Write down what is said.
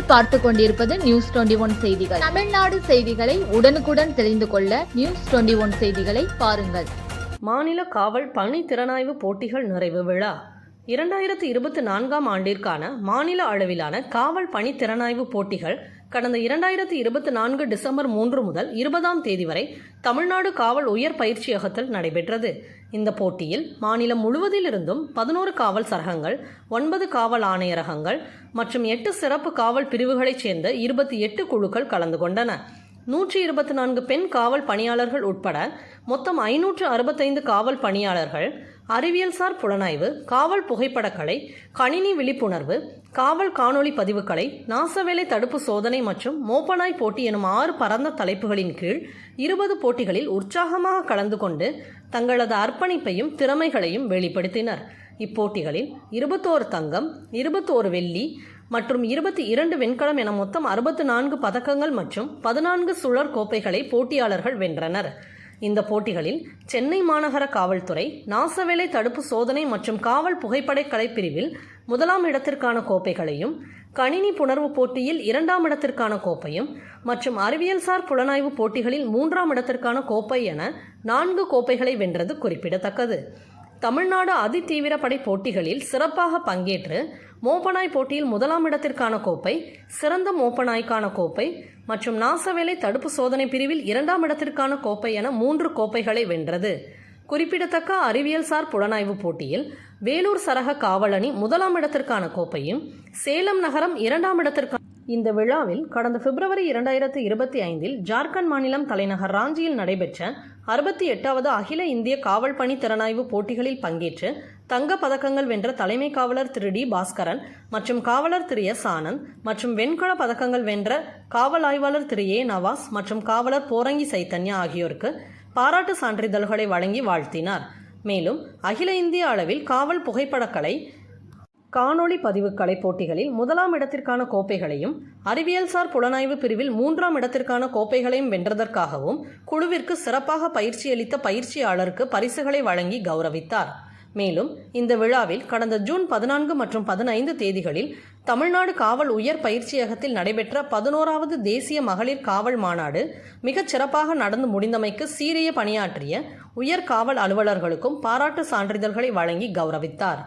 நீங்கள் பார்த்து கொண்டிருப்பது நியூஸ் 21 செய்திகள். தமிழ்நாடு செய்திகளை உடனுக்குடன் தெரிந்து கொள்ள நியூஸ் 21 செய்திகளை பாருங்கள். மாநில காவல் பணி திறனாய்வு போட்டிகள் நிறைவு விழா 2024ஆம் ஆண்டிற்கான மாநில அளவிலான காவல் பணி திறனாய்வு போட்டிகள் கடந்த 2024 டிசம்பர் 3 முதல் 20ஆம் தேதி வரை தமிழ்நாடு காவல் உயர் பயிற்சியகத்தில் நடைபெற்றது. இந்த போட்டியில் மாநிலம் முழுவதிலிருந்தும் 11 காவல் சரகங்கள், 9 காவல் ஆணையரகங்கள் மற்றும் 8 சிறப்பு காவல் பிரிவுகளைச் சேர்ந்த 28 குழுக்கள் கலந்து கொண்டன. 124 பெண் காவல் பணியாளர்கள் உட்பட மொத்தம் 565 காவல் பணியாளர்கள் அறிவியல்சார் புலனாய்வு, காவல் புகைப்படக்கலை, கணினி விழிப்புணர்வு, காவல் காணொளி பதிவுக்கலை, நாசவேலை தடுப்பு சோதனை மற்றும் மோப்பனாய் போட்டி எனும் 6 பரந்த தலைப்புகளின் கீழ் 20 போட்டிகளில் உற்சாகமாக கலந்து கொண்டு தங்களது அர்ப்பணிப்பையும் திறமைகளையும் வெளிப்படுத்தினர். இப்போட்டிகளில் 21 தங்கம், 21 வெள்ளி மற்றும் 22 வெண்கலம் என மொத்தம் 64 பதக்கங்கள் மற்றும் 14 சுழற் கோப்பைகளை போட்டியாளர்கள் வென்றனர். இந்த போட்டிகளில் சென்னை மாநகர காவல்துறை நாசவேலை தடுப்பு சோதனை மற்றும் காவல் புகைப்படக்கலை பிரிவில் 1ஆம் இடத்திற்கான கோப்பைகளையும், கணினி புணர்வு போட்டியில் 2ஆம் இடத்திற்கான கோப்பையும் மற்றும் அறிவியல்சார் புலனாய்வு போட்டிகளில் 3ஆம் இடத்திற்கான கோப்பை என 4 கோப்பைகளை வென்றது குறிப்பிடத்தக்கது. தமிழ்நாடு அதிதீவிரப்படை போட்டிகளில் சிறப்பாக பங்கேற்று மோப்பனாய் போட்டியில் 1ஆம் இடத்திற்கான கோப்பை, சிறந்த மோப்பனாய்க்கான கோப்பை மற்றும் நாசவேலை தடுப்பு சோதனை பிரிவில் 2ஆம் இடத்திற்கான கோப்பை என 3 கோப்பைகளை வென்றது. குறிப்பிடத்தக்க அறிவியல்சார் புலனாய்வு போட்டியில் வேலூர் சரக காவலணி 1ஆம் இடத்திற்கான கோப்பையும், சேலம் நகரம் 2ஆம் இடத்திற்கான. இந்த விழாவில் கடந்த பிப்ரவரி 2025இல் ஜார்க்கண்ட் மாநிலம் தலைநகர் ராஞ்சியில் நடைபெற்ற 68வது அகில இந்திய காவல் பணி திறனாய்வு போட்டிகளில் பங்கேற்று தங்க பதக்கங்கள் வென்ற தலைமை காவலர் திரு டி பாஸ்கரன் மற்றும் காவலர் திரு எஸ் ஆனந்த் மற்றும் வெண்கல பதக்கங்கள் வென்ற காவல் ஆய்வாளர் திரு ஏ நவாஸ் மற்றும் காவலர் போரங்கி சைத்தன்யா ஆகியோருக்கு பாராட்டு சான்றிதழ்களை வழங்கி வாழ்த்தினார். மேலும் அகில இந்திய அளவில் காவல் புகைப்படக்கலை, காணொளி பதிவுக்கலை போட்டிகளில் 1ஆம் இடத்திற்கான கோப்பைகளையும், அறிவியல்சார் புலனாய்வு பிரிவில் 3ஆம் இடத்திற்கான கோப்பைகளையும் வென்றதற்காகவும் குழுவிற்கு சிறப்பாக பயிற்சியளித்த பயிற்சியாளருக்கு பரிசுகளை வழங்கி கௌரவித்தார். மேலும் இந்த விழாவில் கடந்த ஜூன் 14 மற்றும் 15 தேதிகளில் தமிழ்நாடு காவல் உயர் பயிற்சியகத்தில் நடைபெற்ற 11வது தேசிய மகளிர் காவல் மாநாடு மிகச் சிறப்பாக நடந்து முடிந்தமைக்கு சீரிய பணியாற்றிய உயர் காவல் அலுவலர்களுக்கும் பாராட்டு சான்றிதழ்களை வழங்கி கௌரவித்தார்.